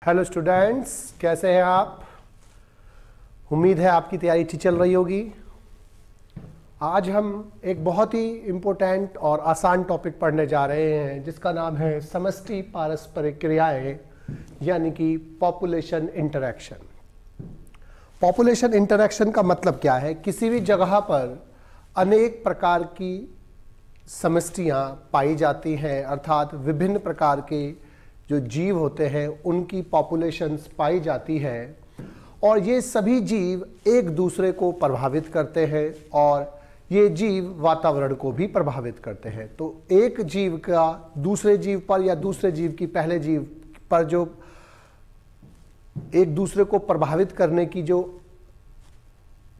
Hello students, कैसे हैं आप? उम्मीद है आपकी तैयारी ठीक चल रही होगी। आज हम एक बहुत ही इम्पोर्टेंट और आसान टॉपिक पढ़ने जा रहे हैं जिसका नाम है समष्टि पारस्परिक क्रियाएं, यानी कि पॉपुलेशन इंटरैक्शन। पॉपुलेशन इंटरैक्शन का मतलब क्या है? किसी भी जगह पर अनेक प्रकार की समष्टियाँ पाई जाती हैं, अर्थात विभिन्न प्रकार के जो जीव होते हैं उनकी पॉपुलेशंस पाई जाती है और ये सभी जीव एक दूसरे को प्रभावित करते हैं और ये जीव वातावरण को भी प्रभावित करते हैं। तो एक जीव का दूसरे जीव पर या दूसरे जीव की पहले जीव पर जो एक दूसरे को प्रभावित करने की जो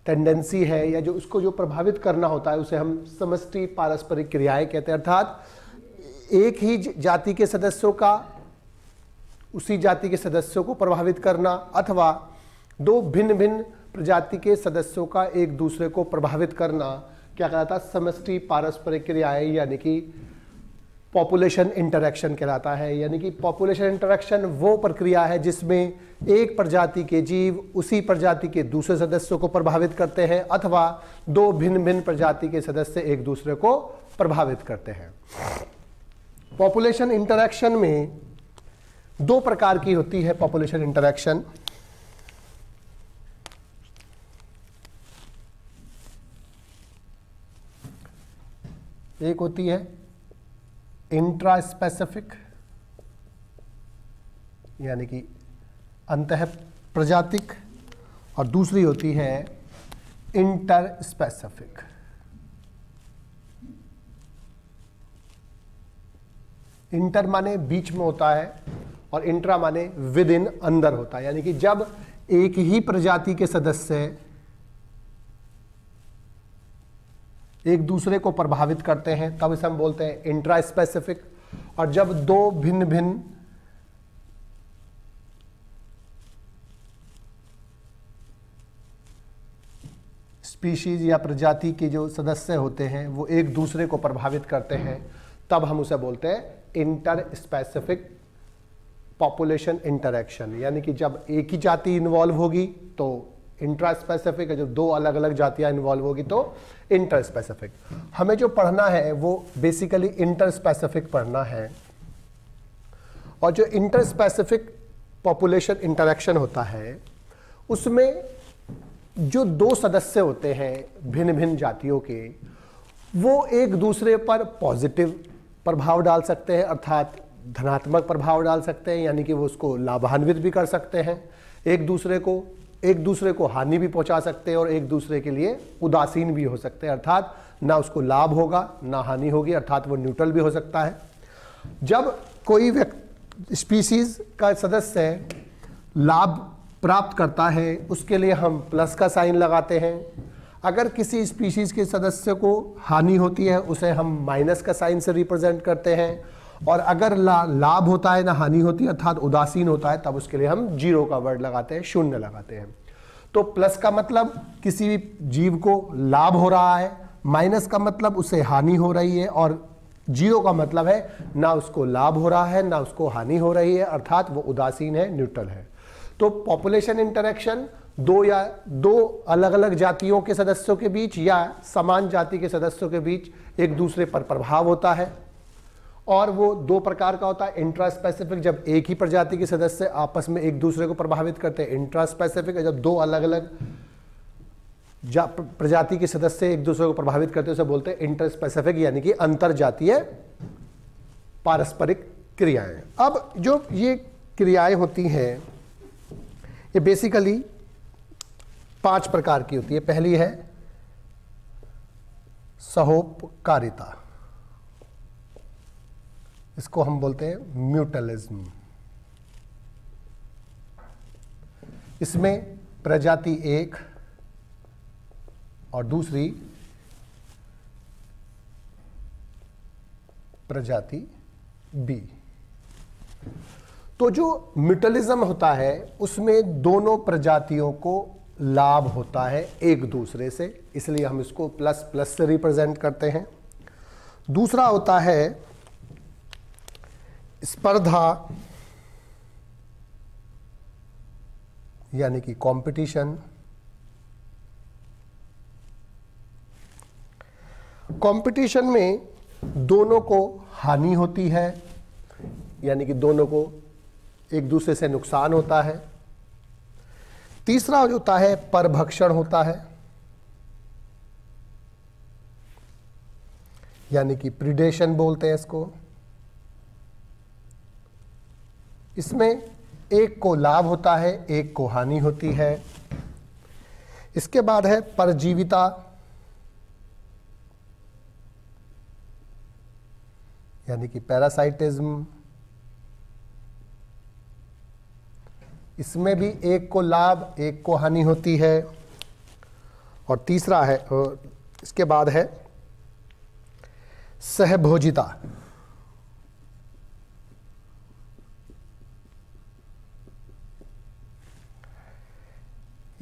टेंडेंसी है या जो उसको जो प्रभावित करना होता है उसे हम समष्टि पारस्परिक क्रियाएं कहते हैं। अर्थात एक ही जाति के सदस्यों का उसी जाति के सदस्यों को प्रभावित करना अथवा दो भिन्न भिन्न प्रजाति के सदस्यों का एक दूसरे को प्रभावित करना क्या कहलाता है? समष्टि पारस्परिक क्रियाएं, यानी कि पॉपुलेशन इंटरैक्शन कहलाता है। यानी कि पॉपुलेशन इंटरैक्शन वो प्रक्रिया है जिसमें एक प्रजाति के जीव उसी प्रजाति के दूसरे सदस्यों को प्रभावित करते हैं अथवा दो भिन्न भिन्न प्रजाति के सदस्य एक दूसरे को प्रभावित करते हैं। पॉपुलेशन इंटरैक्शन में दो प्रकार की होती है पॉपुलेशन इंटरैक्शन। एक होती है इंट्रा स्पेसिफिक, यानी कि अंतः प्रजातिक, और दूसरी होती है इंटर स्पेसिफिक। इंटर माने बीच में होता है और इंट्रा माने विद इन, अंदर होता है। यानी कि जब एक ही प्रजाति के सदस्य एक दूसरे को प्रभावित करते हैं तब इसे हम बोलते हैं इंट्रा स्पेसिफिक। और जब दो भिन्न भिन्न स्पीशीज या प्रजाति के जो सदस्य होते हैं वो एक दूसरे को प्रभावित करते हैं तब हम उसे बोलते हैं इंटर स्पेसिफिक पॉपुलेशन इंटरैक्शन। यानी कि जब एक ही जाति इन्वॉल्व होगी तो इंट्रा स्पेसिफिक है, जब दो अलग अलग जातियां इन्वॉल्व होगी तो इंटर स्पेसिफिक। हमें जो पढ़ना है वो बेसिकली इंटर स्पेसिफिक पढ़ना है। और जो इंटर स्पेसिफिक पॉपुलेशन इंटरैक्शन होता है उसमें जो दो सदस्य होते हैं भिन्न भिन्न जातियों के, वो एक दूसरे पर पॉजिटिव प्रभाव डाल सकते हैं, अर्थात धनात्मक प्रभाव डाल सकते हैं, यानी कि वो उसको लाभान्वित भी कर सकते हैं, एक दूसरे को हानि भी पहुंचा सकते हैं और एक दूसरे के लिए उदासीन भी हो सकते हैं, अर्थात ना उसको लाभ होगा ना हानि होगी, अर्थात वो न्यूट्रल भी हो सकता है। जब कोई स्पीशीज का सदस्य लाभ प्राप्त करता है उसके लिए हम प्लस का साइन लगाते हैं। अगर किसी स्पीशीज के सदस्य को हानि होती है उसे हम माइनस का साइन से रिप्रेजेंट करते हैं। और अगर लाभ होता है ना हानि होती है अर्थात उदासीन होता है तब उसके लिए हम जीरो का वर्ड लगाते हैं, शून्य लगाते हैं। तो प्लस का मतलब किसी भी जीव को लाभ हो रहा है, माइनस का मतलब उसे हानि हो रही है और जीरो का मतलब है ना उसको लाभ हो रहा है ना उसको हानि हो रही है, अर्थात वो उदासीन है, न्यूट्रल है। तो पॉपुलेशन इंटरैक्शन दो अलग अलग जातियों के सदस्यों के बीच या समान जाति के सदस्यों के बीच एक दूसरे पर प्रभाव होता है और वो दो प्रकार का होता है। इंट्रा स्पेसिफिक, जब एक ही प्रजाति के सदस्य आपस में एक दूसरे को प्रभावित करते हैं। इंट्रा स्पेसिफिक है जब दो अलग अलग प्रजाति के सदस्य एक दूसरे को प्रभावित करते हैं, उसे बोलते हैं इंटर स्पेसिफिक, यानी कि अंतर जातीय पारस्परिक क्रियाएं। अब जो ये क्रियाएं होती हैं ये बेसिकली 5 प्रकार की होती है। पहली है सहोपकारिता, इसको हम बोलते हैं म्यूटलिज्म। इसमें प्रजाति एक और दूसरी प्रजाति बी। तो जो म्यूटलिज्म होता है उसमें दोनों प्रजातियों को लाभ होता है एक दूसरे से, इसलिए हम इसको प्लस प्लस से रिप्रेजेंट करते हैं। दूसरा होता है स्पर्धा यानी कि कंपटीशन। कंपटीशन में दोनों को हानि होती है, यानी कि दोनों को एक दूसरे से नुकसान होता है। तीसरा जो होता है परभक्षण होता है, यानी कि प्रीडेशन बोलते हैं इसको। इसमें एक को लाभ होता है, एक को हानि होती है। इसके बाद है परजीविता, यानी कि पैरासाइटिज्म। इसमें भी एक को लाभ, एक को हानि होती है। और तीसरा है, इसके बाद है सहभोजिता,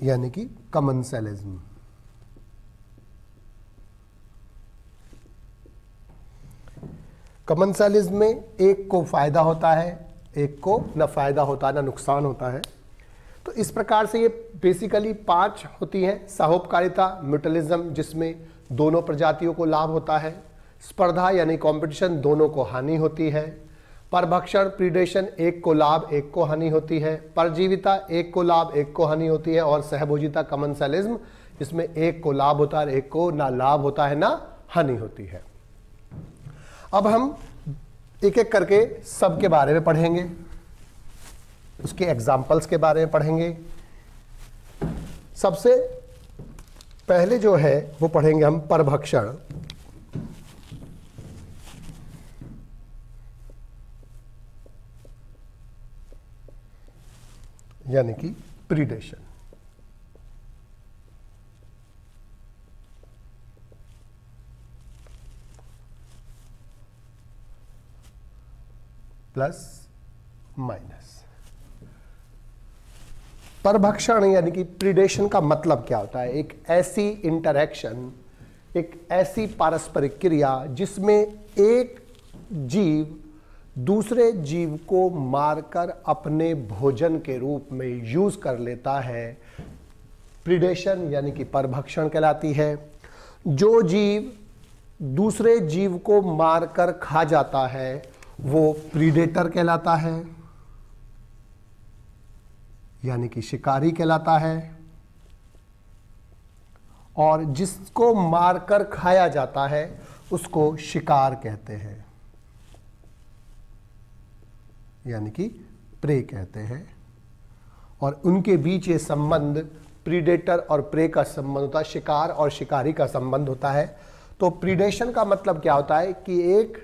यानी कि कमेंसलिज्म। कमेंसलिज्म में एक को फायदा होता है, एक को न फायदा होता है न नुकसान होता है। तो इस प्रकार से ये बेसिकली 5 होती हैं। सहोपकारिता, म्यूचुअलिज्म, जिसमें दोनों प्रजातियों को लाभ होता है। स्पर्धा यानी कंपटीशन, दोनों को हानि होती है। परभक्षण, प्रीडेशन, एक को लाभ, एक को हानि होती है। परजीविता, एक को लाभ, एक को हानि होती है। और सहभोजिता, कमेंसलिज्म, जिसमें एक को लाभ होता है, एक को ना लाभ होता है ना हानि होती है। अब हम एक एक करके सबके बारे में पढ़ेंगे, उसके एग्जाम्पल्स के बारे में पढ़ेंगे। सबसे पहले जो है वो पढ़ेंगे हम परभक्षण। यानी कि प्रीडेशन। Plus minus. परभक्षण यानी कि प्रीडेशन का मतलब क्या होता है? एक ऐसी इंटरैक्शन, एक ऐसी पारस्परिक क्रिया जिसमें एक जीव दूसरे जीव को मारकर अपने भोजन के रूप में यूज कर लेता है, प्रीडेशन यानी कि परभक्षण कहलाती है। जो जीव दूसरे जीव को मारकर खा जाता है वो प्रीडेटर कहलाता है, यानी कि शिकारी कहलाता है। और जिसको मारकर खाया जाता है उसको शिकार कहते हैं, यानी कि प्रे कहते हैं। और उनके बीच ये संबंध प्रीडेटर और प्रे का संबंध होता है, शिकार और शिकारी का संबंध होता है। तो प्रीडेशन का मतलब क्या होता है कि एक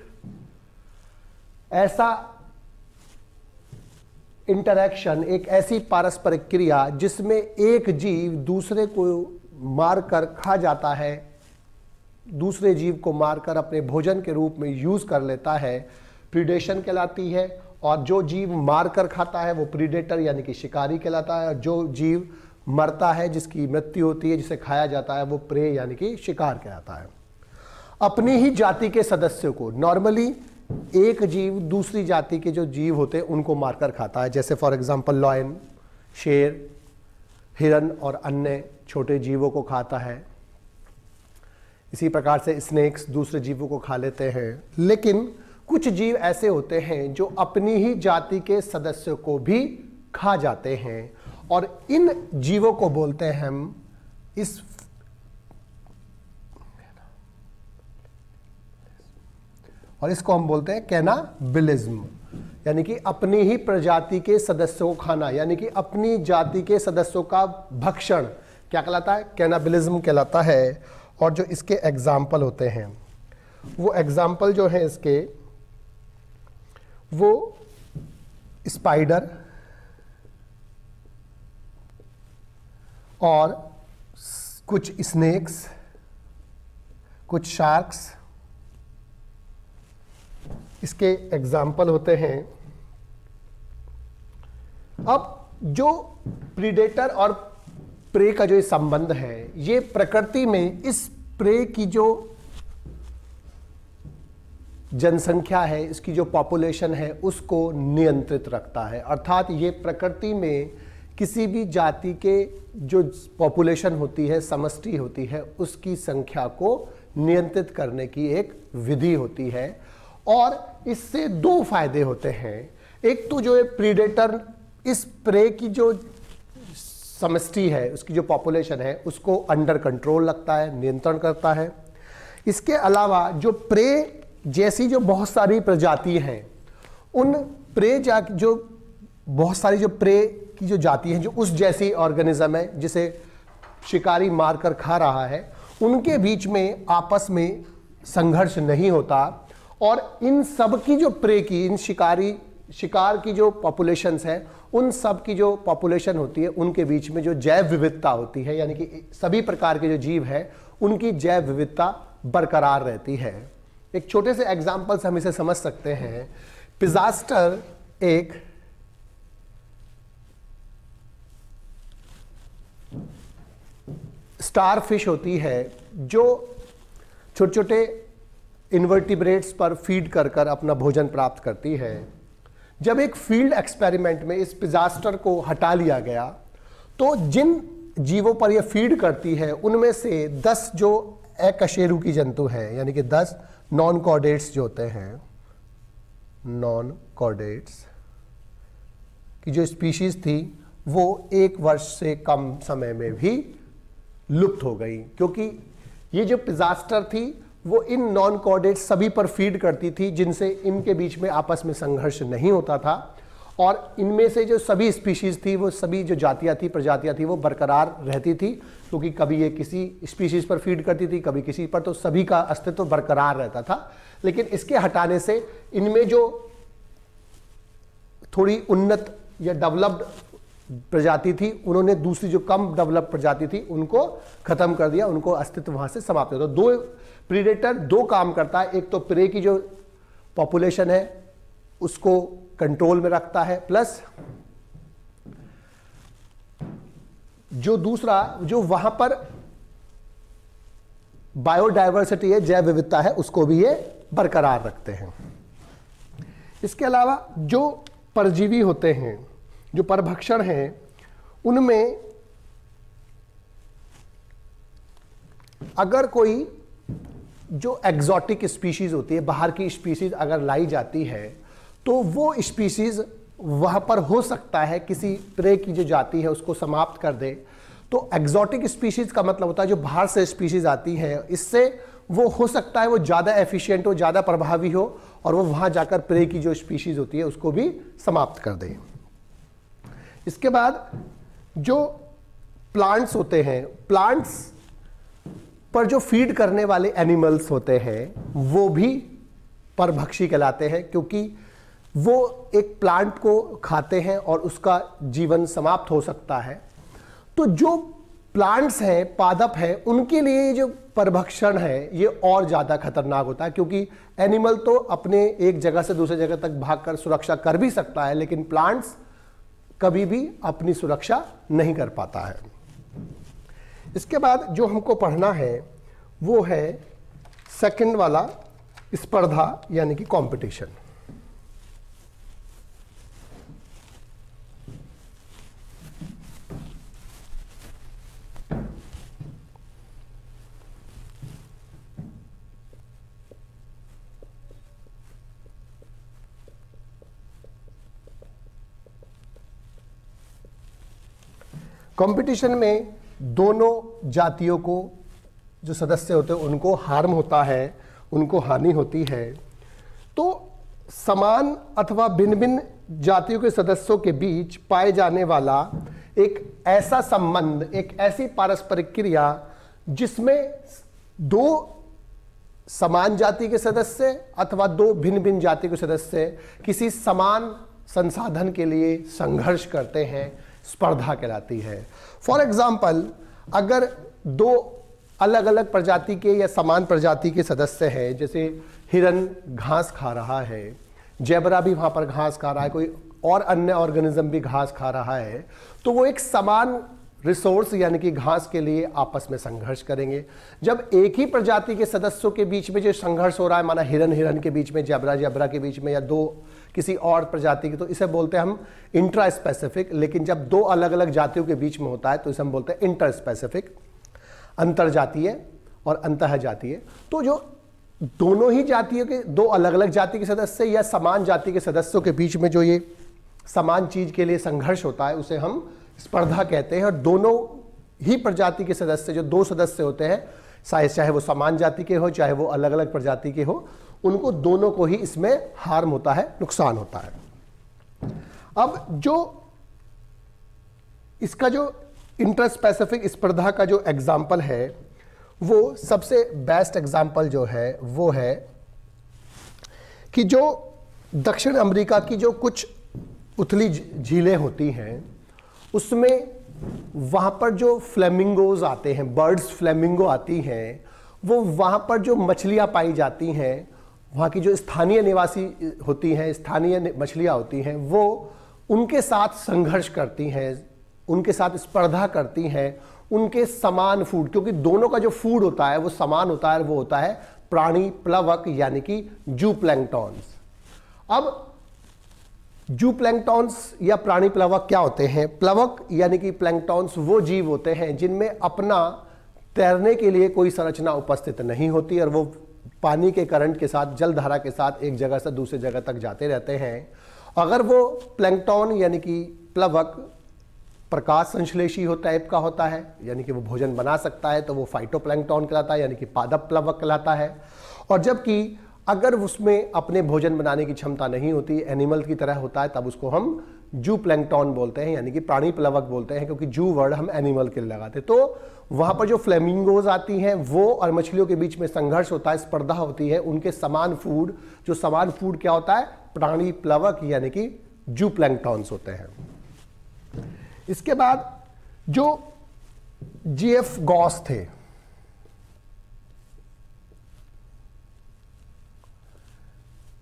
ऐसा इंटरैक्शन, एक ऐसी पारस्परिक क्रिया जिसमें एक जीव दूसरे को मारकर खा जाता है, दूसरे जीव को मारकर अपने भोजन के रूप में यूज कर लेता है, प्रीडेशन कहलाती है। और जो जीव मारकर खाता है वो प्रीडेटर यानी कि शिकारी कहलाता है। और जो जीव मरता है, जिसकी मृत्यु होती है, जिसे खाया जाता है, वो प्रे यानी कि शिकार कहलाता है। अपनी ही जाति के सदस्यों को, नॉर्मली एक जीव दूसरी जाति के जो जीव होते हैं उनको मारकर खाता है, जैसे फॉर एग्जांपल लॉयन, शेर, हिरन और अन्य छोटे जीवों को खाता है। इसी प्रकार से स्नेक्स दूसरे जीवों को खा लेते हैं। लेकिन कुछ जीव ऐसे होते हैं जो अपनी ही जाति के सदस्यों को भी खा जाते हैं, और इन जीवों को बोलते हैं हम इसको हम बोलते हैं कैनाबिलिज्म, यानी कि अपनी ही प्रजाति के सदस्यों को खाना, यानी कि अपनी जाति के सदस्यों का भक्षण क्या कहलाता है? कैनाबिलिज्म कहलाता है। और जो इसके एग्जाम्पल होते हैं, वो एग्जाम्पल जो है इसके, वो स्पाइडर और कुछ स्नेक्स, कुछ शार्क्स, इसके एग्जाम्पल होते हैं। अब जो प्रीडेटर और प्रे का जो संबंध है, ये प्रकृति में इस प्रे की जो जनसंख्या है, इसकी जो पॉपुलेशन है, उसको नियंत्रित रखता है। अर्थात ये प्रकृति में किसी भी जाति के जो पॉपुलेशन होती है, समष्टि होती है, उसकी संख्या को नियंत्रित करने की एक विधि होती है। और इससे दो फायदे होते हैं। एक तो जो है प्रीडेटर इस प्रे की जो समष्टि है, उसकी जो पॉपुलेशन है, उसको अंडर कंट्रोल रखता है, नियंत्रण करता है। इसके अलावा जो प्रे जैसी जो बहुत सारी प्रजाति हैं, उन प्रे जो बहुत सारी जो प्रे की जो जाति हैं, जो उस जैसी ऑर्गेनिज्म है जिसे शिकारी मारकर खा रहा है, उनके बीच में आपस में संघर्ष नहीं होता। और इन सब की जो प्रे की, इन शिकार की जो पॉपुलेशंस हैं, उन सब की जो पॉपुलेशन होती है, उनके बीच में जो जैव विविधता होती है, यानी कि सभी प्रकार के जो जीव हैं उनकी जैव विविधता बरकरार रहती है। एक छोटे से एग्जाम्पल से हम इसे समझ सकते हैं। पिजास्टर एक स्टारफिश होती है जो छोटे छोटे इन्वर्टिब्रेट्स पर फीड कर कर अपना भोजन प्राप्त करती है। जब एक फील्ड एक्सपेरिमेंट में इस पिजास्टर को हटा लिया गया तो जिन जीवों पर यह फीड करती है उनमें से 10 जो अकशेरुकी जंतु हैं, यानी कि 10 नॉन कॉर्डेट्स जो होते हैं, नॉन कॉर्डेट्स की जो स्पीशीज थी वो 1 वर्ष से कम समय में भी लुप्त हो गई, क्योंकि ये जो पिजास्टर थी वो इन नॉन कॉर्डेट्स सभी पर फीड करती थी, जिनसे इनके बीच में आपस में संघर्ष नहीं होता था। और इनमें से जो सभी स्पीशीज थी, वो सभी जो जातियां थी, प्रजातियां थी, वो बरकरार रहती थी, क्योंकि कभी ये किसी स्पीशीज पर फीड करती थी, कभी किसी पर, तो सभी का अस्तित्व बरकरार रहता था। लेकिन इसके हटाने से इनमें जो थोड़ी उन्नत या डेवलप्ड प्रजाति थी, उन्होंने दूसरी जो कम डेवलप प्रजाति थी उनको खत्म कर दिया, उनको अस्तित्व वहां से समाप्त हो गया। तो दो प्रीडेटर दो काम करता है, एक तो प्रे की जो पॉपुलेशन है उसको कंट्रोल में रखता है, प्लस जो दूसरा जो वहां पर बायोडायवर्सिटी है, जैव विविधता है, उसको भी ये बरकरार रखते हैं। इसके अलावा जो परजीवी होते हैं, जो परभक्षण हैं, उनमें अगर कोई जो एग्जॉटिक स्पीशीज होती है, बाहर की स्पीशीज अगर लाई जाती है, तो वो स्पीशीज वहां पर हो सकता है किसी प्रे की जो जाति है उसको समाप्त कर दे। तो एग्जॉटिक स्पीशीज का मतलब होता है जो बाहर से स्पीशीज आती है, इससे वो हो सकता है वो ज़्यादा एफिशिएंट हो, ज़्यादा प्रभावी हो, और वो वहां जाकर प्रे की जो स्पीशीज होती है उसको भी समाप्त कर दे। इसके बाद जो प्लांट्स होते हैं, प्लांट्स पर जो फीड करने वाले एनिमल्स होते हैं वो भी परभक्षी कहलाते हैं, क्योंकि वो एक प्लांट को खाते हैं और उसका जीवन समाप्त हो सकता है। तो जो प्लांट्स हैं, पादप हैं, उनके लिए जो परभक्षण है ये और ज़्यादा खतरनाक होता है, क्योंकि एनिमल तो अपने एक जगह से दूसरी जगह तक भागकर सुरक्षा कर भी सकता है, लेकिन प्लांट्स कभी भी अपनी सुरक्षा नहीं कर पाता है। इसके बाद जो हमको पढ़ना है वो है सेकंड वाला, स्पर्धा यानी कि कंपटीशन। कंपटीशन में दोनों जातियों को जो सदस्य होते हैं उनको हार्म होता है, उनको हानि होती है। तो समान अथवा भिन्न भिन्न जातियों के सदस्यों के बीच पाए जाने वाला एक ऐसा संबंध, एक ऐसी पारस्परिक क्रिया जिसमें दो समान जाति के सदस्य अथवा दो भिन्न भिन्न जाति के सदस्य किसी समान संसाधन के लिए संघर्ष करते हैं, स्पर्धा कहलाती है। फॉर एग्जाम्पल, अगर दो अलग अलग प्रजाति के या समान प्रजाति के सदस्य हैं, जैसे हिरन घास खा रहा है, जेबरा भी वहां पर घास खा रहा है, कोई और अन्य ऑर्गेनिज्म भी घास खा रहा है, तो वो एक समान रिसोर्स यानी कि घास के लिए आपस में संघर्ष करेंगे। जब एक ही प्रजाति के सदस्यों के बीच में जो संघर्ष हो रहा है, माना हिरन हिरन के बीच में, जेबरा जेबरा के बीच में, या दो किसी और प्रजाति की, तो इसे बोलते हैं हम इंट्रा स्पेसिफिक। लेकिन जब दो अलग अलग जातियों के बीच में होता है तो इसे हम बोलते हैं इंटर स्पेसिफिक, अंतरजातीय और अंतःजातीय। तो जो दोनों ही जातियों के, दो अलग अलग जाति के सदस्य या समान जाति के सदस्यों के बीच में जो ये समान चीज के लिए संघर्ष होता है उसे हम स्पर्धा कहते हैं। और दोनों ही प्रजाति के सदस्य, जो दो सदस्य होते हैं, चाहे वो समान जाति के हो चाहे वो अलग अलग प्रजाति के हो, उनको दोनों को ही इसमें हार्म होता है, नुकसान होता है। अब जो इसका जो इंटर स्पेसिफिक स्पर्धा का जो एग्जाम्पल है, वो सबसे बेस्ट एग्जाम्पल जो है वो है कि जो दक्षिण अमेरिका की जो कुछ उथली झीलें होती हैं उसमें वहाँ पर जो फ्लेमिंगोज आते हैं, बर्ड्स फ्लेमिंगो आती हैं, वो वहाँ पर जो मछलियाँ पाई जाती हैं, वहाँ की जो स्थानीय निवासी होती हैं, स्थानीय मछलियाँ होती हैं, वो उनके साथ संघर्ष करती हैं, उनके साथ स्पर्धा करती हैं, उनके समान फूड, क्योंकि दोनों का जो फूड होता है वो समान होता है, वो होता है प्राणी प्लवक यानी कि जूप्लैंक्टॉन्स। अब जूप्लैंक्टॉन्स या प्राणी प्लवक क्या होते हैं? प्लवक यानी कि प्लैंक्टॉन्स वो जीव होते हैं जिनमें अपना तैरने के लिए कोई संरचना उपस्थित नहीं होती और वो पानी के करंट के साथ, जल धारा के साथ एक जगह से दूसरी जगह तक जाते रहते हैं। अगर वो प्लैंक्टॉन यानी कि प्लवक प्रकाश संश्लेषी टाइप का होता है, यानी कि वो भोजन बना सकता है, तो वो फाइटोप्लैंक्टॉन कहलाता है, यानी कि पादप प्लवक कहलाता है। और जबकि अगर उसमें अपने भोजन बनाने की क्षमता नहीं होती, एनिमल की तरह होता है, तब उसको हम जू प्लैंक्टॉन बोलते हैं, यानी कि प्राणी प्लवक बोलते हैं, क्योंकि जू वर्ड हम एनिमल के लिए लगाते। तो वहां पर जो फ्लेमिंगोज आती हैं वो और मछलियों के बीच में संघर्ष होता है, स्पर्धा होती है, उनके समान फूड, जो समान फूड क्या होता है? प्राणी प्लवक यानी कि जू प्लैंक्टॉन्स होते हैं। इसके बाद जो जीएफ गॉस थे,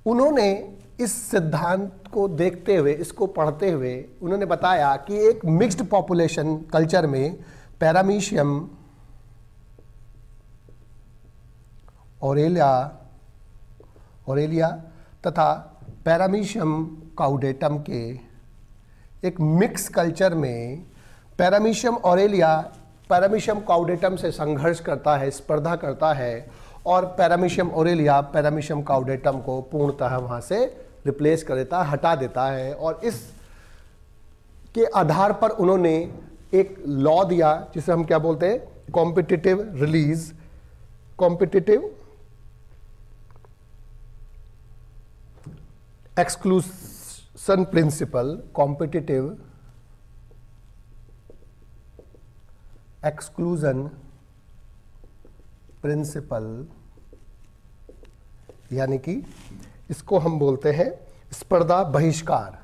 उन्होंने इस सिद्धांत को देखते हुए, इसको पढ़ते हुए उन्होंने बताया कि एक मिक्स्ड पॉपुलेशन कल्चर में पैरामीशियम ओरेलिया तथा पैरामीशियम काउडेटम के एक मिक्स कल्चर में पैरामीशियम ओरेलिया पैरामीशियम काउडेटम से संघर्ष करता है, स्पर्धा करता है, और पैरामीशियम ओरेलिया पैरामीशियम काउडेटम को पूर्णतः वहां से रिप्लेस कर देता है, हटा देता है। और इस के आधार पर उन्होंने एक लॉ दिया जिसे हम क्या बोलते हैं? Competitive release, competitive exclusion principle, competitive exclusion principle, यानी कि इसको हम बोलते हैं स्पर्धा बहिष्कार।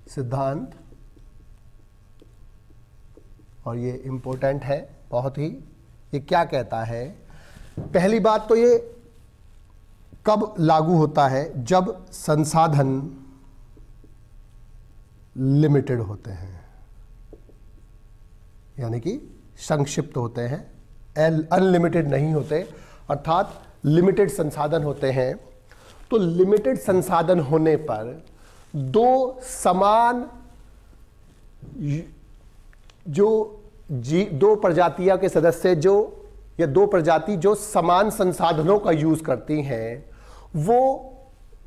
सिद्धांत, और ये इंपॉर्टेंट है बहुत ही। ये क्या कहता है? पहली बात तो ये कब लागू होता है? जब संसाधन लिमिटेड होते हैं, यानी कि संक्षिप्त होते हैं, अनलिमिटेड नहीं होते, अर्थात लिमिटेड संसाधन होते हैं। तो लिमिटेड संसाधन होने पर दो समान दो प्रजातियों के सदस्य या दो प्रजाति जो समान संसाधनों का यूज करती हैं, वो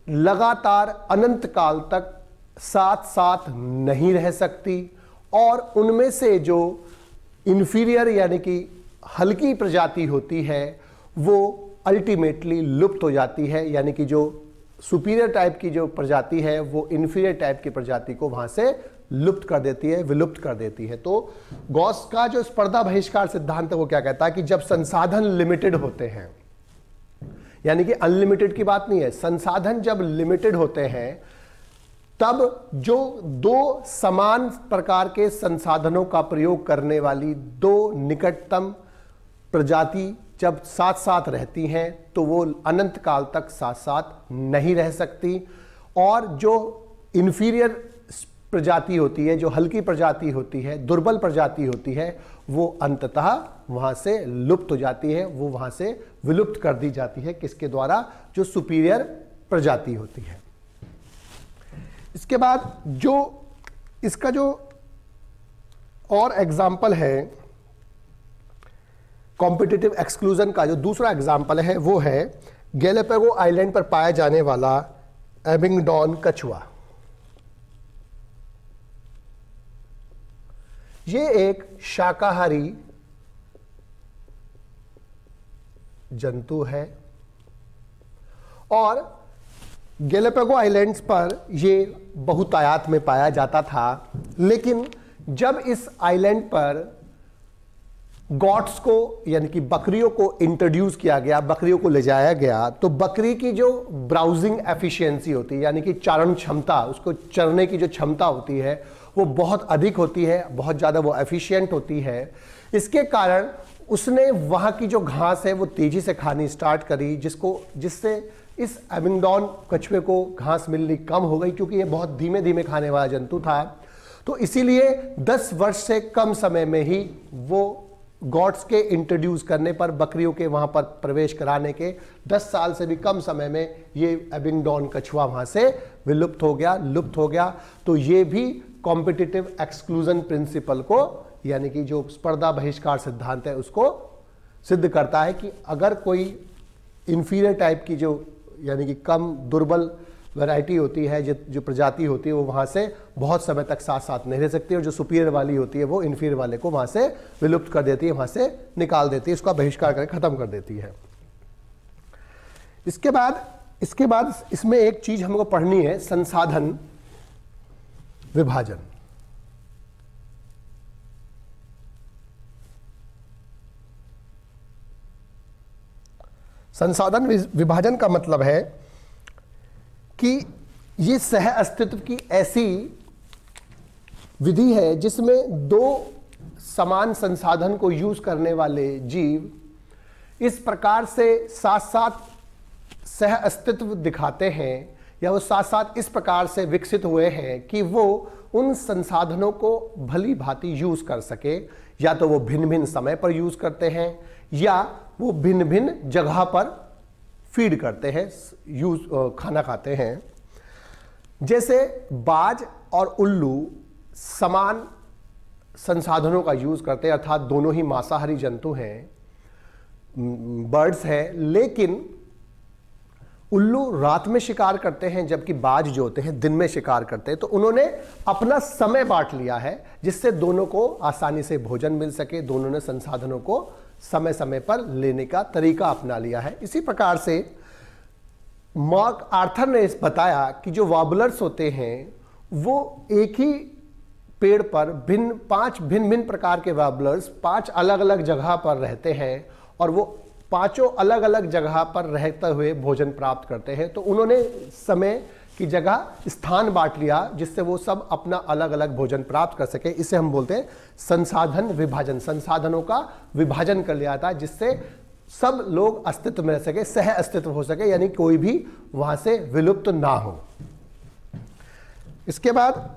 लगातार अनंत काल तक साथ साथ नहीं रह सकती, और उनमें से जो इंफीरियर यानी कि हल्की प्रजाति होती है वो अल्टीमेटली लुप्त हो जाती है, यानी कि जो सुपीरियर टाइप की जो प्रजाति है वो इंफीरियर टाइप की प्रजाति को वहां से लुप्त कर देती है, विलुप्त कर देती है। तो गॉस का जो स्पर्धा बहिष्कार सिद्धांत है वो क्या कहता है कि जब संसाधन लिमिटेड होते हैं, यानी कि अनलिमिटेड की बात नहीं है, संसाधन जब लिमिटेड होते हैं, तब जो दो समान प्रकार के संसाधनों का प्रयोग करने वाली दो निकटतम प्रजाति जब साथ साथ रहती हैं तो वो अनंत काल तक साथ साथ नहीं रह सकती, और जो इंफीरियर प्रजाति होती है, जो हल्की प्रजाति होती है, दुर्बल प्रजाति होती है, वो अंततः वहां से लुप्त हो जाती है, वो वहां से विलुप्त कर दी जाती है। किसके द्वारा? जो सुपीरियर प्रजाति होती है। इसके बाद जो इसका जो और एग्जाम्पल है कॉम्पिटिटिव एक्सक्लूजन का, जो दूसरा एग्जाम्पल है वो है गैलापागो आइलैंड पर पाया जाने वाला एबिंगडॉन कछुआ। ये एक शाकाहारी जंतु है और गैलापागो आइलैंड्स पर ये बहुतायत में पाया जाता था। लेकिन जब इस आइलैंड पर गॉट्स को यानी कि बकरियों को इंट्रोड्यूस किया गया, बकरियों को ले जाया गया, तो बकरी की जो ब्राउजिंग एफिशिएंसी होती है यानी कि चारण क्षमता, उसको चरने की जो क्षमता होती है वो बहुत अधिक होती है, बहुत ज़्यादा वो एफिशिएंट होती है। इसके कारण उसने वहाँ की जो घास है वो तेज़ी से खानी स्टार्ट करी, जिससे इस एबिंगडॉन कछुए को घास मिलनी कम हो गई, क्योंकि ये बहुत धीमे धीमे खाने वाला जंतु था। तो इसीलिए 10 वर्ष से कम समय में ही वो गॉट्स के इंट्रोड्यूस करने पर, बकरियों के वहाँ पर प्रवेश कराने के 10 साल से भी कम समय में ये एबिंगडॉन कछुआ वहाँ से विलुप्त हो गया, लुप्त हो गया। तो ये भी कॉम्पिटिटिव एक्सक्लूजन प्रिंसिपल को, यानी कि जो स्पर्धा बहिष्कार सिद्धांत है, उसको सिद्ध करता है कि अगर कोई इंफीरियर टाइप की जो यानी कि कम दुर्बल वैरायटी होती है, जो प्रजाति होती है, वो वहाँ से बहुत समय तक साथ साथ नहीं रह सकती, और जो सुपीरियर वाली होती है वो इन्फीरियर वाले को वहाँ से विलुप्त कर देती है, वहाँ से निकाल देती है, उसका बहिष्कार करके खत्म कर देती है। इसके बाद इसमें एक चीज हमको पढ़नी है, संसाधन विभाजन। संसाधन विभाजन का मतलब है कि ये सह अस्तित्व की ऐसी विधि है जिसमें दो समान संसाधन को यूज करने वाले जीव इस प्रकार से साथ साथ सह अस्तित्व दिखाते हैं, या वो साथ साथ इस प्रकार से विकसित हुए हैं कि वो उन संसाधनों को भली भांति यूज कर सके। या तो वो भिन्न भिन्न समय पर यूज करते हैं, या वो भिन्न भिन्न जगह पर फीड करते हैं, खाना खाते हैं। जैसे बाज और उल्लू समान संसाधनों का यूज करते हैं, अर्थात दोनों ही मांसाहारी जंतु हैं, बर्ड्स हैं, लेकिन उल्लू रात में शिकार करते हैं जबकि बाज जो होते हैं दिन में शिकार करते हैं। तो उन्होंने अपना समय बांट लिया है जिससे दोनों को आसानी से भोजन मिल सके, दोनों ने संसाधनों को समय समय पर लेने का तरीका अपना लिया है। इसी प्रकार से मार्क आर्थर ने इस बताया कि जो वार्बलर्स होते हैं वो एक ही पेड़ पर 5 भिन्न भिन्न प्रकार के वार्बलर्स 5 अलग अलग जगह पर रहते हैं, और वो पांचों अलग अलग जगह पर रहते हुए भोजन प्राप्त करते हैं। तो उन्होंने समय की जगह स्थान बांट लिया जिससे वो सब अपना अलग अलग भोजन प्राप्त कर सके। इसे हम बोलते हैं संसाधन विभाजन। संसाधनों का विभाजन कर लिया था जिससे सब लोग अस्तित्व में रह सके, सह अस्तित्व हो सके, यानी कोई भी वहां से विलुप्त ना हो। इसके बाद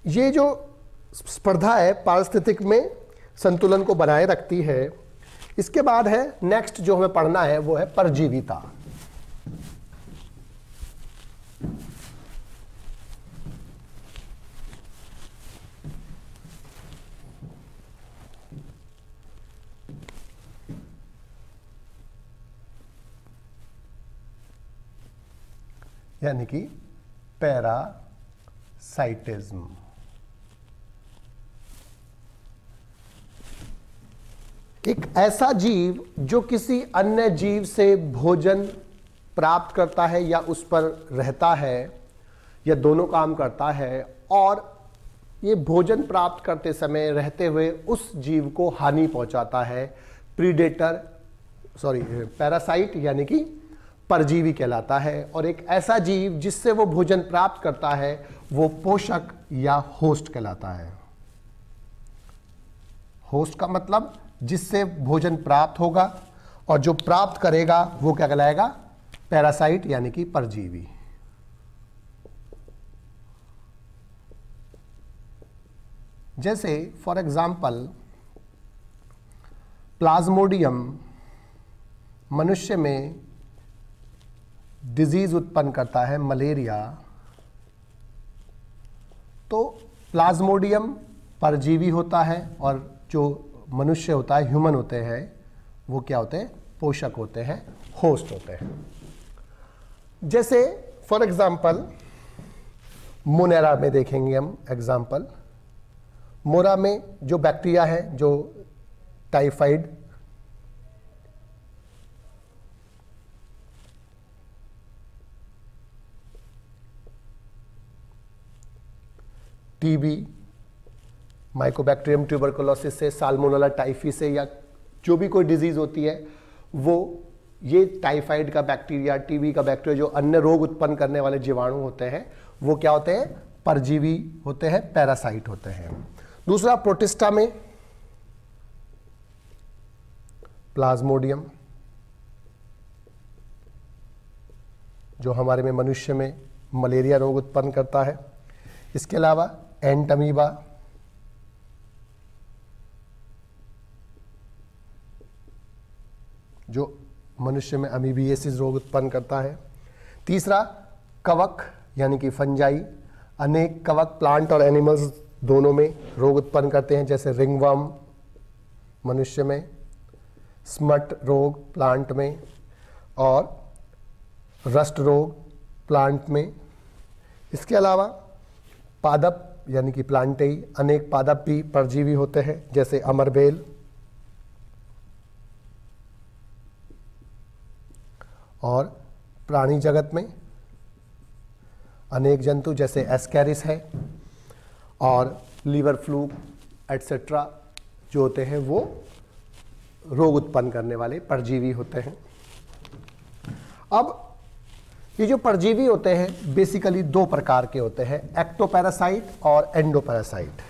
ये जो स्पर्धा है पारिस्थितिक में संतुलन को बनाए रखती है। इसके बाद है नेक्स्ट जो हमें पढ़ना है वो है परजीविता। यानी कि पैरासाइटिज्म। एक ऐसा जीव जो किसी अन्य जीव से भोजन प्राप्त करता है या उस पर रहता है या दोनों काम करता है, और ये भोजन प्राप्त करते समय रहते हुए उस जीव को हानि पहुंचाता है। पैरासाइट यानी कि परजीवी कहलाता है। और एक ऐसा जीव जिससे वो भोजन प्राप्त करता है वो पोषक या होस्ट कहलाता है। होस्ट का मतलब जिससे भोजन प्राप्त होगा, और जो प्राप्त करेगा वो क्या कहलाएगा? पैरासाइट यानी कि परजीवी। जैसे फॉर एग्जाम्पल प्लाज्मोडियम मनुष्य में डिजीज उत्पन्न करता है, मलेरिया। तो प्लाज्मोडियम परजीवी होता है और जो मनुष्य होता है, ह्यूमन होते हैं, वो क्या होते हैं? पोषक होते हैं, होस्ट होते हैं। जैसे फॉर एग्जाम्पल मोनेरा में देखेंगे हम एग्जाम्पल। मोरा में जो बैक्टीरिया है, जो टाइफाइड, टीबी, माइकोबैक्टीरियम ट्यूबरकुलोसिस से, साल्मोनेला टाइफी से, या जो भी कोई डिजीज होती है, वो ये टाइफाइड का बैक्टीरिया, टीबी का बैक्टीरिया, जो अन्य रोग उत्पन्न करने वाले जीवाणु होते हैं, वो क्या होते हैं? परजीवी होते हैं, पैरासाइट होते हैं। दूसरा प्रोटिस्टा में प्लाज्मोडियम, जो हमारे में मनुष्य में मलेरिया रोग उत्पन्न करता है। इसके अलावा एंटमीबा, जो मनुष्य में अमीबिएसिस रोग उत्पन्न करता है। तीसरा कवक यानी कि फंजाई, अनेक कवक प्लांट और एनिमल्स दोनों में रोग उत्पन्न करते हैं, जैसे रिंगवर्म मनुष्य में, स्मट रोग प्लांट में, और रस्ट रोग प्लांट में। इसके अलावा पादप यानी कि प्लांटेई, अनेक पादप भी परजीवी होते हैं, जैसे अमरबेल। और प्राणी जगत में अनेक जंतु जैसे एस्कैरिस है और लीवर फ्लू एटसेट्रा जो होते हैं, वो रोग उत्पन्न करने वाले परजीवी होते हैं। अब ये जो परजीवी होते हैं बेसिकली दो प्रकार के होते हैं, एक्टोपैरासाइट और एंडोपैरासाइट।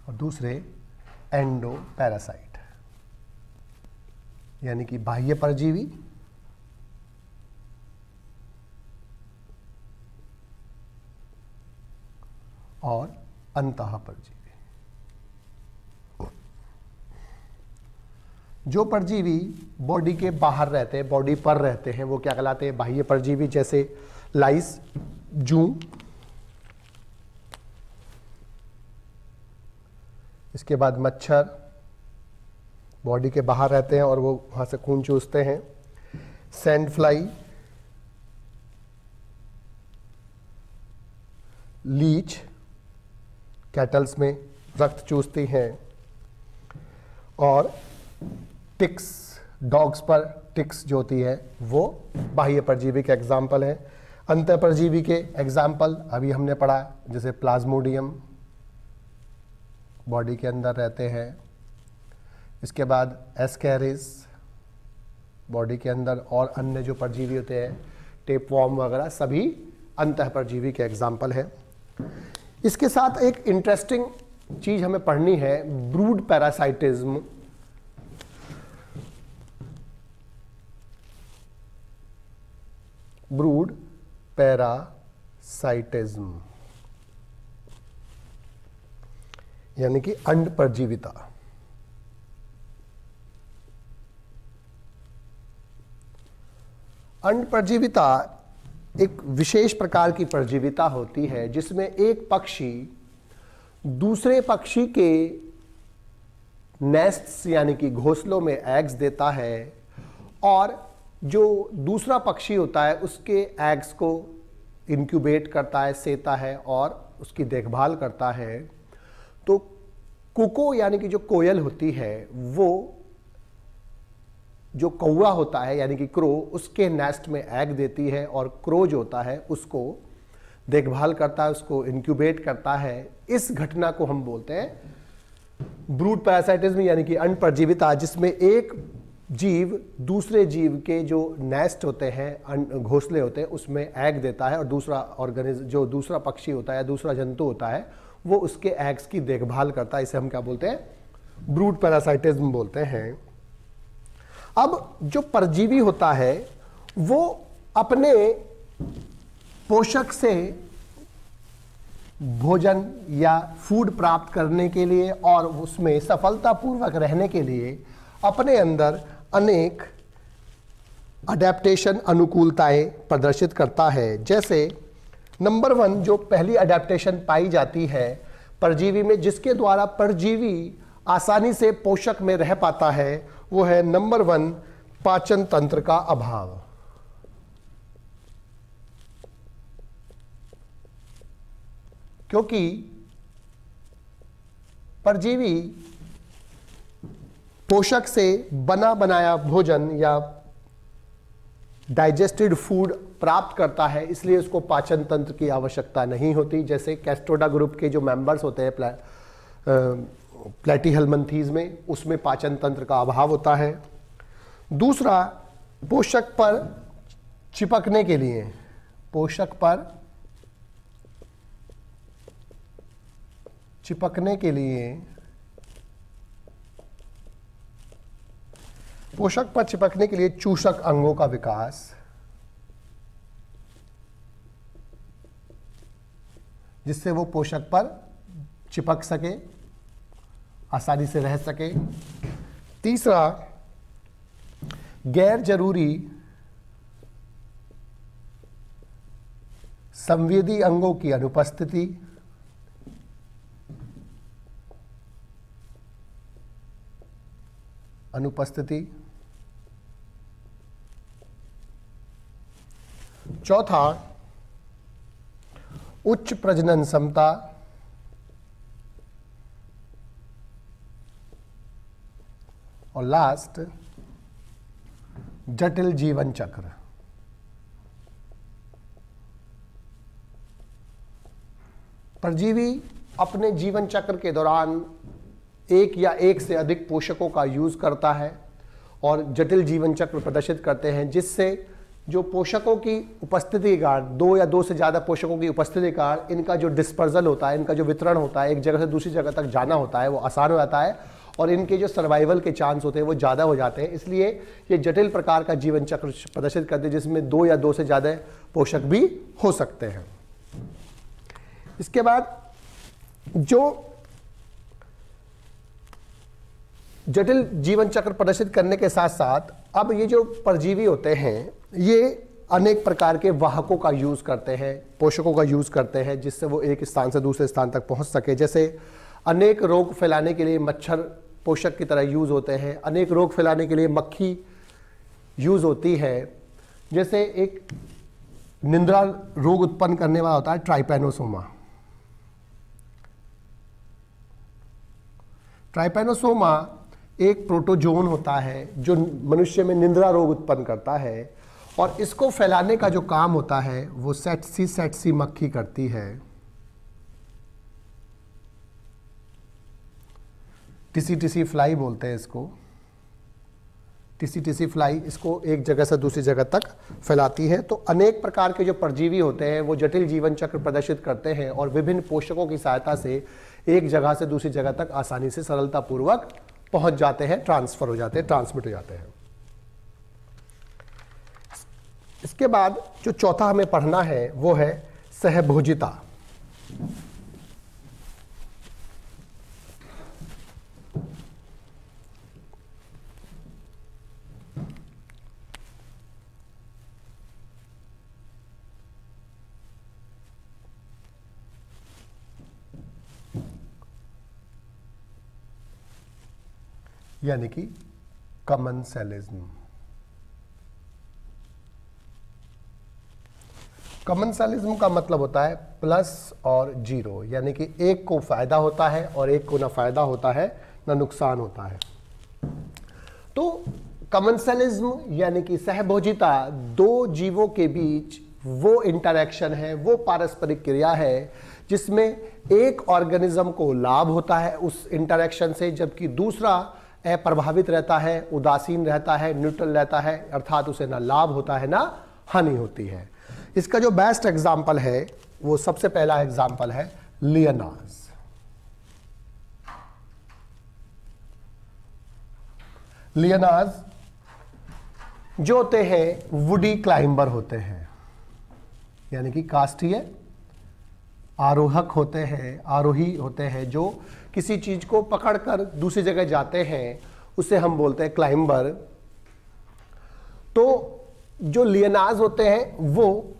और दूसरे एंडोपैरासाइट यानी कि बाह्य परजीवी और अंतः परजीवी। जो परजीवी बॉडी के बाहर रहते हैं, बॉडी पर रहते हैं, वो क्या कहलाते हैं? बाह्य परजीवी, जैसे लाइस, जू। इसके बाद मच्छर बॉडी के बाहर रहते हैं और वो वहां से खून चूसते हैं। सैंड फ्लाई, लीच कैटल्स में रक्त चूसती हैं, और टिक्स, डॉग्स पर टिक्स जो होती है वो बाह्य परजीवी के एग्जाम्पल हैं। अंतः परजीवी के एग्जाम्पल अभी हमने पढ़ा, जैसे प्लाज्मोडियम बॉडी के अंदर रहते हैं। इसके बाद एस्कैरिस बॉडी के अंदर, और अन्य जो परजीवी होते हैं टेपवॉर्म वगैरह, सभी अंतः परजीवी के एग्जाम्पल हैं। इसके साथ एक इंटरेस्टिंग चीज हमें पढ़नी है, ब्रूड पैरासाइटिज्म। ब्रूड पैरासाइटिज्म यानी कि अंड परजीविता। अंड परजीविता एक विशेष प्रकार की परजीविता होती है जिसमें एक पक्षी दूसरे पक्षी के नेस्ट्स यानी कि घोंसलों में एग्स देता है, और जो दूसरा पक्षी होता है उसके एग्स को इंक्यूबेट करता है, सेता है और उसकी देखभाल करता है। तो कुको यानी कि जो कोयल होती है, वो जो कौवा होता है यानी कि क्रो, उसके नेस्ट में एग देती है, और क्रो जो होता है उसको देखभाल करता है, उसको इंक्यूबेट करता है। इस घटना को हम बोलते हैं ब्रूड पैरासाइटिज्म यानी कि अंड परजीविता, जिसमें एक जीव दूसरे जीव के जो नेस्ट होते हैं, घोंसले होते हैं, उसमें एग देता है, और दूसरा ऑर्गेनिज्म जो दूसरा पक्षी होता है, दूसरा जंतु होता है, वो उसके एग्स की देखभाल करता है। इसे हम क्या बोलते हैं? ब्रूड पैरासाइटिज्म बोलते हैं। अब जो परजीवी होता है वो अपने पोषक से भोजन या फूड प्राप्त करने के लिए और उसमें सफलतापूर्वक रहने के लिए अपने अंदर अनेक अडेप्टेशन, अनुकूलताएं प्रदर्शित करता है। जैसे नंबर 1 जो पहली अडेप्टेशन पाई जाती है परजीवी में, जिसके द्वारा परजीवी आसानी से पोषक में रह पाता है, वो है नंबर 1 पाचन तंत्र का अभाव। क्योंकि परजीवी पोषक से बना बनाया भोजन या डाइजेस्टेड फूड प्राप्त करता है, इसलिए उसको पाचन तंत्र की आवश्यकता नहीं होती। जैसे कैस्ट्रोडा ग्रुप के जो मेंबर्स होते हैं प्लेटीहेल्मिन्थीज में, उसमें पाचन तंत्र का अभाव होता है। दूसरा, पोषक पर चिपकने के लिए, पोषक पर चिपकने के लिए, पोषक पर चिपकने के लिए चूषक अंगों का विकास, जिससे वो पोषक पर चिपक सके, आसानी से रह सके। तीसरा, गैर जरूरी संवेदी अंगों की अनुपस्थिति, चौथा, उच्च प्रजनन क्षमता, और लास्ट, जटिल जीवन चक्र। परजीवी अपने जीवन चक्र के दौरान एक या एक से अधिक पोषकों का यूज करता है और जटिल जीवन चक्र प्रदर्शित करते हैं, जिससे जो पोषकों की उपस्थिति के कारण, 2 या 2 से ज़्यादा पोषकों की उपस्थिति के कारण इनका जो डिस्पर्जल होता है, इनका जो वितरण होता है, एक जगह से दूसरी जगह तक जाना होता है, वो आसान हो जाता है और इनके जो सर्वाइवल के चांस होते हैं वो ज़्यादा हो जाते हैं। इसलिए ये जटिल प्रकार का जीवन चक्र प्रदर्शित करते हैं, जिसमें 2 या 2 से ज़्यादा पोषक भी हो सकते हैं। इसके बाद जो जटिल जीवन चक्र प्रदर्शित करने के साथ साथ अब ये जो परजीवी होते हैं ये अनेक प्रकार के वाहकों का यूज़ करते हैं, पोषकों का यूज़ करते हैं, जिससे वो एक स्थान से दूसरे स्थान तक पहुंच सके। जैसे अनेक रोग फैलाने के लिए मच्छर पोषक की तरह यूज़ होते हैं, अनेक रोग फैलाने के लिए मक्खी यूज़ होती है। जैसे एक निंद्रा रोग उत्पन्न करने वाला होता है ट्राइपैनोसोमा। ट्राइपैनोसोमा एक प्रोटोजोन होता है जो मनुष्य में निंद्रा रोग उत्पन्न करता है, और इसको फैलाने का जो काम होता है वो सेटसी मक्खी करती है। टिसी फ्लाई बोलते हैं इसको। टिसी फ्लाई इसको एक जगह से दूसरी जगह तक फैलाती है। तो अनेक प्रकार के जो परजीवी होते हैं वो जटिल जीवन चक्र प्रदर्शित करते हैं और विभिन्न पोषकों की सहायता से एक जगह से दूसरी जगह तक आसानी से सरलतापूर्वक पहुंच जाते हैं, ट्रांसफर हो जाते हैं, ट्रांसमिट हो जाते हैं। इसके बाद जो चौथा हमें पढ़ना है वो है सहभोजिता। यानी कि कमेंसलिज्म। कमेंसलिज्म का मतलब होता है प्लस और जीरो, यानी कि एक को फायदा होता है और एक को ना फायदा होता है ना नुकसान होता है। तो कमेंसलिज्म यानी कि सहभोजिता दो जीवों के बीच वो इंटरैक्शन है, वो पारस्परिक क्रिया है जिसमें एक ऑर्गेनिज्म को लाभ होता है उस इंटरैक्शन से, जबकि दूसरा अप्रभावित रहता है, उदासीन रहता है, न्यूट्रल रहता है, अर्थात उसे ना लाभ होता है ना हानि होती है। इसका जो बेस्ट एग्जाम्पल है वो सबसे पहला एग्जाम्पल है लियनार्ड। लियनाज जो होते हैं वुडी क्लाइंबर होते हैं, यानी कि काष्ठीय आरोहक होते हैं, आरोही होते हैं, जो किसी चीज को पकड़कर दूसरी जगह जाते हैं, उसे हम बोलते हैं क्लाइंबर। तो जो लियनाज होते हैं वो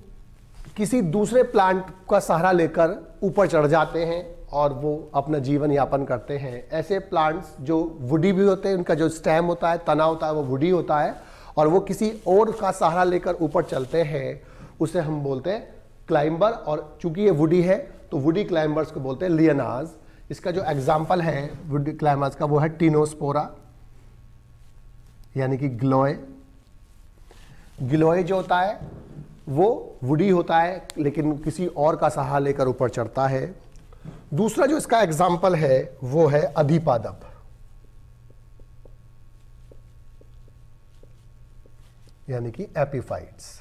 किसी दूसरे प्लांट का सहारा लेकर ऊपर चढ़ जाते हैं और वो अपना जीवन यापन करते हैं। ऐसे प्लांट्स जो वुडी भी होते हैं, उनका जो स्टेम होता है, तना होता है, वो वुडी होता है और वो किसी और का सहारा लेकर ऊपर चलते हैं, उसे हम बोलते हैं क्लाइंबर। और चूंकि ये वुडी है तो वुडी क्लाइंबर्स को बोलते हैं लियनाज। इसका जो एग्जाम्पल है वुडी क्लाइंबर्स का वो है टिनोस्पोरा, यानी कि गिलोय। गिलोय जो होता है वो वुडी होता है लेकिन किसी और का सहारा लेकर ऊपर चढ़ता है। दूसरा जो इसका एग्जाम्पल है वो है अधिपादप, यानी कि एपीफाइट्स।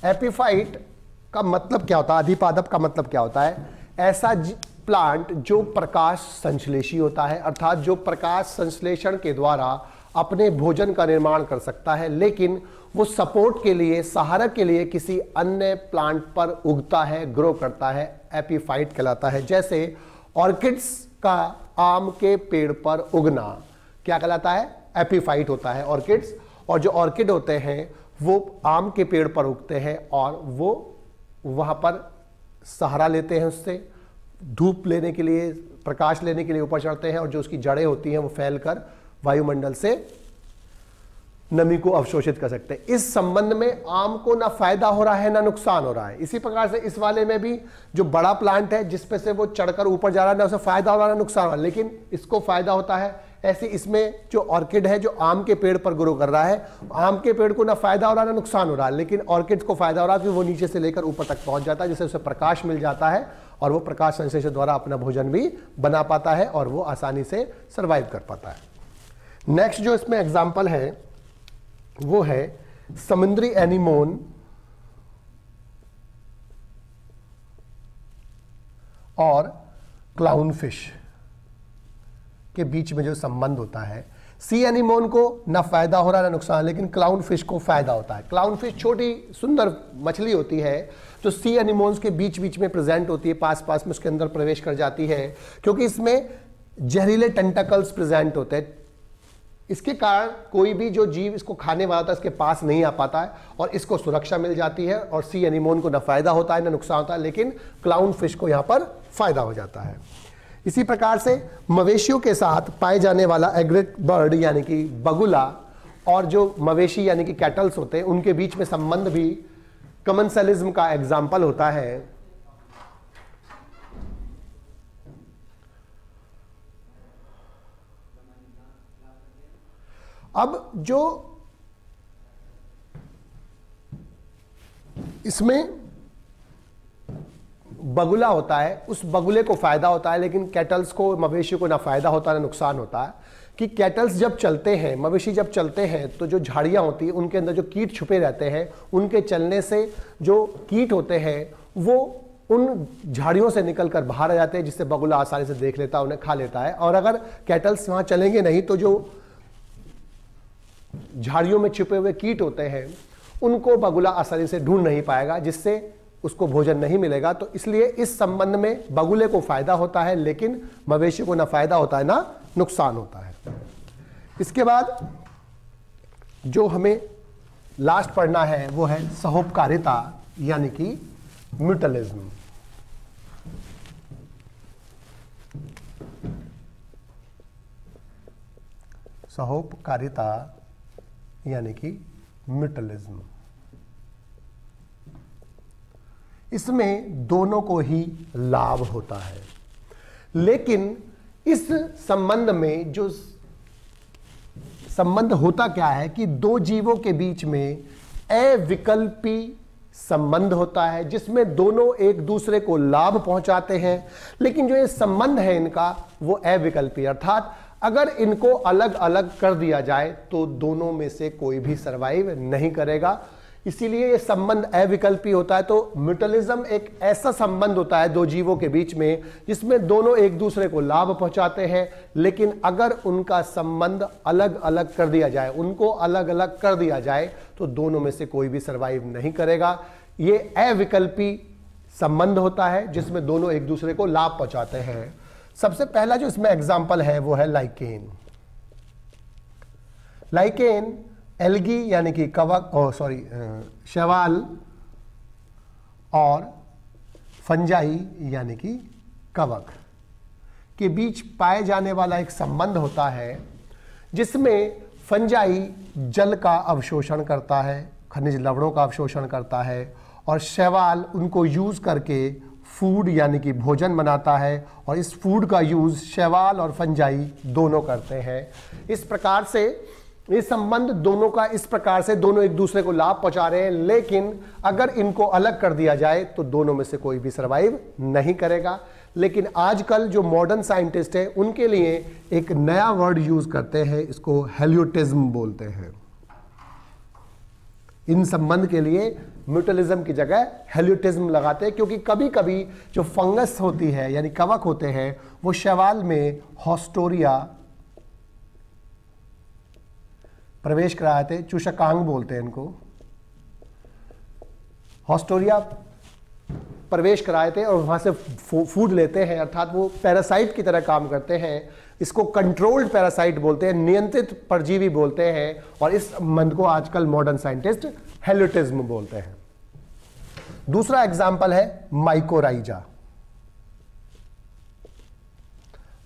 एपीफाइट का मतलब क्या होता है, अधिपादप का मतलब क्या होता है? ऐसा प्लांट जो प्रकाश संश्लेषी होता है, अर्थात जो प्रकाश संश्लेषण के द्वारा अपने भोजन का निर्माण कर सकता है, लेकिन वो सपोर्ट के लिए, सहारा के लिए किसी अन्य प्लांट पर उगता है, ग्रो करता है, एपीफाइट कहलाता है। जैसे ऑर्किड्स का आम के पेड़ पर उगना क्या कहलाता है? एपीफाइट होता है ऑर्किड्स। और जो ऑर्किड होते हैं वो आम के पेड़ पर उगते हैं और वो वहां पर सहारा लेते हैं, उससे धूप लेने के लिए, प्रकाश लेने के लिए ऊपर चढ़ते हैं और जो उसकी जड़ें होती हैं वो फैलकर वायुमंडल से नमी को अवशोषित कर सकते हैं। इस संबंध में आम को ना फायदा हो रहा है ना नुकसान हो रहा है। इसी प्रकार से इस वाले में भी जो बड़ा प्लांट है जिस पे से वो चढ़कर ऊपर जा रहा है, ना उसे फायदा हो रहा है ना नुकसान हो रहा है, लेकिन इसको फायदा होता है। ऐसे इसमें जो ऑर्किड है जो आम के पेड़ पर ग्रो कर रहा है, आम के पेड़ को ना फायदा हो रहा है ना नुकसान हो रहा है, लेकिन ऑर्किड को फायदा हो रहा है कि वो नीचे से लेकर ऊपर तक पहुंच जाता है, जिससे उसे प्रकाश मिल जाता है और वो प्रकाश संश्लेषण द्वारा अपना भोजन भी बना पाता है और वो आसानी से सर्वाइव कर पाता है। नेक्स्ट जो इसमें एग्जाम्पल है वो है समुद्री एनीमोन और क्लाउन फिश के बीच में जो संबंध होता है। सी एनीमोन को ना फायदा हो रहा ना नुकसान, लेकिन क्लाउन फिश को फायदा होता है। क्लाउन फिश छोटी सुंदर मछली होती है जो सी एनीमोन्स के बीच बीच में प्रेजेंट होती है, पास पास में उसके अंदर प्रवेश कर जाती है, क्योंकि इसमें जहरीले टेंटाकल्स प्रेजेंट होते हैं। इसके कारण कोई भी जो जीव इसको खाने वाला होता है इसके पास नहीं आ पाता है और इसको सुरक्षा मिल जाती है। और सी एनीमोन को ना फायदा होता है ना नुकसान होता है, लेकिन क्लाउन फिश को यहां पर फायदा हो जाता है। इसी प्रकार से मवेशियों के साथ पाए जाने वाला एग्रेट बर्ड यानी कि बगुला और जो मवेशी यानी कि कैटल्स होते हैं उनके बीच में संबंध भी कमेंसलिज्म का एग्जाम्पल होता है। अब जो इसमें बगुला होता है उस बगुले को फायदा होता है, लेकिन कैटल्स को, मवेशी को ना फायदा होता है ना नुकसान होता है। कि कैटल्स जब चलते हैं, मवेशी जब चलते हैं तो जो झाड़ियां होती हैं उनके अंदर जो कीट छुपे रहते हैं, उनके चलने से जो कीट होते हैं वो उन झाड़ियों से निकलकर बाहर आ जाते हैं, जिससे बगुला आसानी से देख लेता है, उन्हें खा लेता है। और अगर कैटल्स वहां चलेंगे नहीं तो जो झाड़ियों में छुपे हुए कीट होते हैं उनको बगुला आसानी से ढूंढ नहीं पाएगा, जिससे उसको भोजन नहीं मिलेगा। तो इसलिए इस संबंध में बगुले को फायदा होता है, लेकिन मवेशी को ना फायदा होता है ना नुकसान होता है। इसके बाद जो हमें लास्ट पढ़ना है वो है सहोपकारिता यानी कि म्यूटलिज्म। सहोपकारिता यानी कि म्यूटलिज्म। इसमें दोनों को ही लाभ होता है, लेकिन इस संबंध में जो संबंध होता क्या है कि दो जीवों के बीच में अविकल्पी संबंध होता है, जिसमें दोनों एक दूसरे को लाभ पहुंचाते हैं। लेकिन जो ये संबंध है इनका वो अविकल्पी, अर्थात अगर इनको अलग अलग कर दिया जाए तो दोनों में से कोई भी सरवाइव नहीं करेगा। इसीलिए ये संबंध अविकल्पी होता है। तो म्यूचुअलिज्म एक ऐसा संबंध होता है दो जीवों के बीच में जिसमें दोनों एक दूसरे को लाभ पहुंचाते हैं, लेकिन अगर उनका संबंध अलग अलग कर दिया जाए, उनको अलग अलग कर दिया जाए, तो दोनों में से कोई भी सरवाइव नहीं करेगा। ये अविकल्पी संबंध होता है जिसमें दोनों एक दूसरे को लाभ पहुंचाते हैं। सबसे पहला जो इसमें एग्जाम्पल है वो है लाइकेन। लाइकेन एल्गी यानी कि कवक शैवाल और फंजाई यानी कि कवक के बीच पाए जाने वाला एक संबंध होता है जिसमें फंजाई जल का अवशोषण करता है, खनिज लवणों का अवशोषण करता है, और शैवाल उनको यूज करके फूड यानी कि भोजन बनाता है, और इस फूड का यूज शैवाल और फंजाई दोनों करते हैं। इस प्रकार से ये संबंध दोनों का, इस प्रकार से दोनों एक दूसरे को लाभ पहुंचा रहे हैं, लेकिन अगर इनको अलग कर दिया जाए तो दोनों में से कोई भी सरवाइव नहीं करेगा। लेकिन आजकल जो मॉडर्न साइंटिस्ट है उनके लिए एक नया वर्ड यूज करते हैं, इसको हेल्यूटिज्म बोलते हैं। इन संबंध के लिए म्यूचुअलिज्म की जगह हेल्यूटिज्म लगाते हैं, क्योंकि कभी कभी जो फंगस होती है यानी कवक होते हैं वो शैवाल में हॉस्टोरिया प्रवेश कराए थे, चूषकांग बोलते हैं इनको, हॉस्टोरिया प्रवेश कराए थे और वहां से फूड लेते हैं, अर्थात वो पैरासाइट की तरह काम करते हैं। इसको कंट्रोल्ड पैरासाइट बोलते हैं, नियंत्रित परजीवी बोलते हैं, और इस संबंध को आजकल मॉडर्न साइंटिस्ट हेल्यूटिज्म बोलते हैं। दूसरा एग्जाम्पल है माइकोराइजा।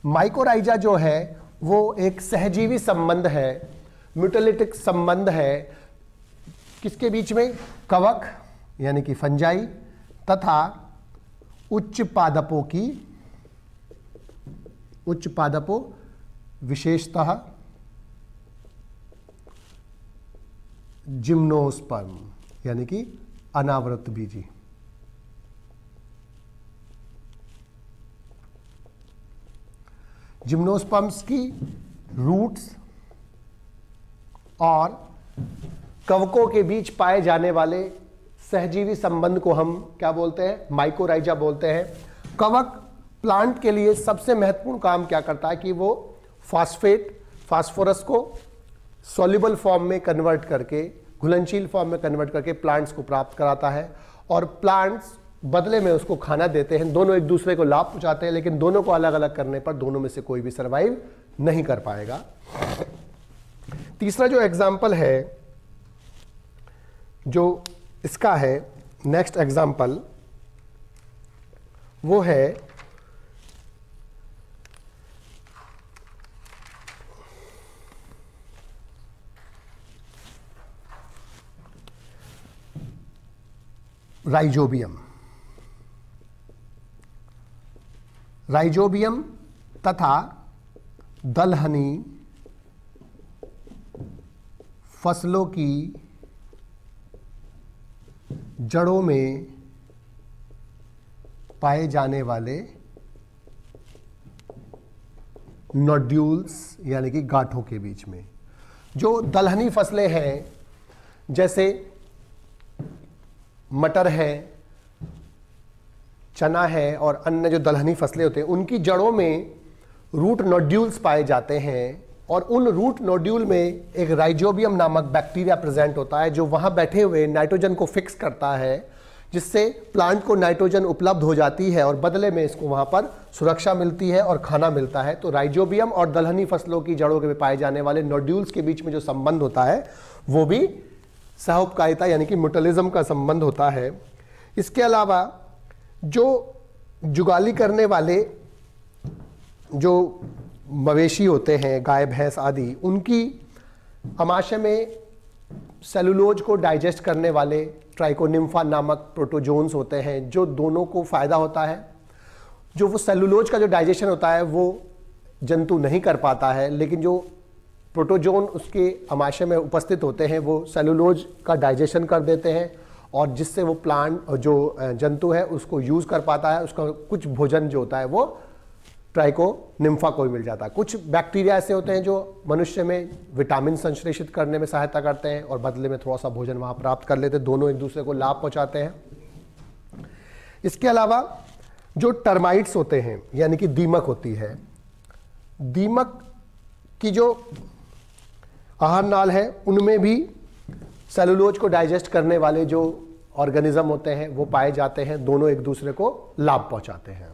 माइकोराइजा जो है वो एक सहजीवी संबंध है, म्यूटलिटिक संबंध है, किसके बीच में? कवक यानी कि फंजाई तथा उच्च पादपों विशेषतः जिम्नोस्पर्म यानी कि अनावृत बीजी। जिम्नोस्पर्म्स की रूट्स और कवकों के बीच पाए जाने वाले सहजीवी संबंध को हम क्या बोलते हैं? माइकोराइजा बोलते हैं। कवक प्लांट के लिए सबसे महत्वपूर्ण काम क्या करता है कि वो फास्फोरस को सॉल्युबल फॉर्म में कन्वर्ट करके, घुलनशील फॉर्म में कन्वर्ट करके प्लांट्स को प्राप्त कराता है, और प्लांट्स बदले में उसको खाना देते हैं। दोनों एक दूसरे को लाभ पहुंचाते हैं, लेकिन दोनों को अलग अलग करने पर दोनों में से कोई भी सर्वाइव नहीं कर पाएगा। तीसरा जो एग्जाम्पल है जो इसका है, नेक्स्ट एग्जाम्पल, वो है राइजोबियम। राइजोबियम तथा दलहनी फसलों की जड़ों में पाए जाने वाले नोड्यूल्स यानी कि गांठों के बीच में, जो दलहनी फसलें हैं जैसे मटर है, चना है और अन्य जो दलहनी फसलें होते हैं, उनकी जड़ों में रूट नोड्यूल्स पाए जाते हैं, और उन रूट नोड्यूल में एक राइजोबियम नामक बैक्टीरिया प्रेजेंट होता है जो वहां बैठे हुए नाइट्रोजन को फिक्स करता है, जिससे प्लांट को नाइट्रोजन उपलब्ध हो जाती है और बदले में इसको वहां पर सुरक्षा मिलती है और खाना मिलता है। तो राइजोबियम और दलहनी फसलों की जड़ों में पाए जाने वाले नोड्यूल्स के बीच में जो संबंध होता है वो भी सहोपकारिता यानी कि म्यूचुअलिज्म का संबंध होता है। इसके अलावा जो जुगाली करने वाले जो मवेशी होते हैं, गाय भैंस आदि, उनकी अमाशय में सेलुलोज को डाइजेस्ट करने वाले ट्राइकोनिम्फा नामक प्रोटोजोन्स होते हैं, जो दोनों को फायदा होता है। जो वो सेलुलोज का जो डाइजेशन होता है वो जंतु नहीं कर पाता है, लेकिन जो प्रोटोजोन उसके अमाशय में उपस्थित होते हैं वो सेलुलोज का डाइजेशन कर देते हैं, और जिससे वो प्लांट जो जंतु है उसको यूज कर पाता है, उसका कुछ भोजन जो होता है वो ट्राइको निम्फा को भी मिल जाता है। कुछ बैक्टीरिया ऐसे होते हैं जो मनुष्य में विटामिन संश्लेषित करने में सहायता करते हैं और बदले में थोड़ा सा भोजन वहाँ प्राप्त कर लेते हैं, दोनों एक दूसरे को लाभ पहुँचाते हैं। इसके अलावा जो टर्माइट्स होते हैं यानी कि दीमक होती है, दीमक की जो आहार नाल है उनमें भी सेलुलोज को डाइजेस्ट करने वाले जो ऑर्गेनिज्म होते हैं वो पाए जाते हैं, दोनों एक दूसरे को लाभ पहुंचाते हैं।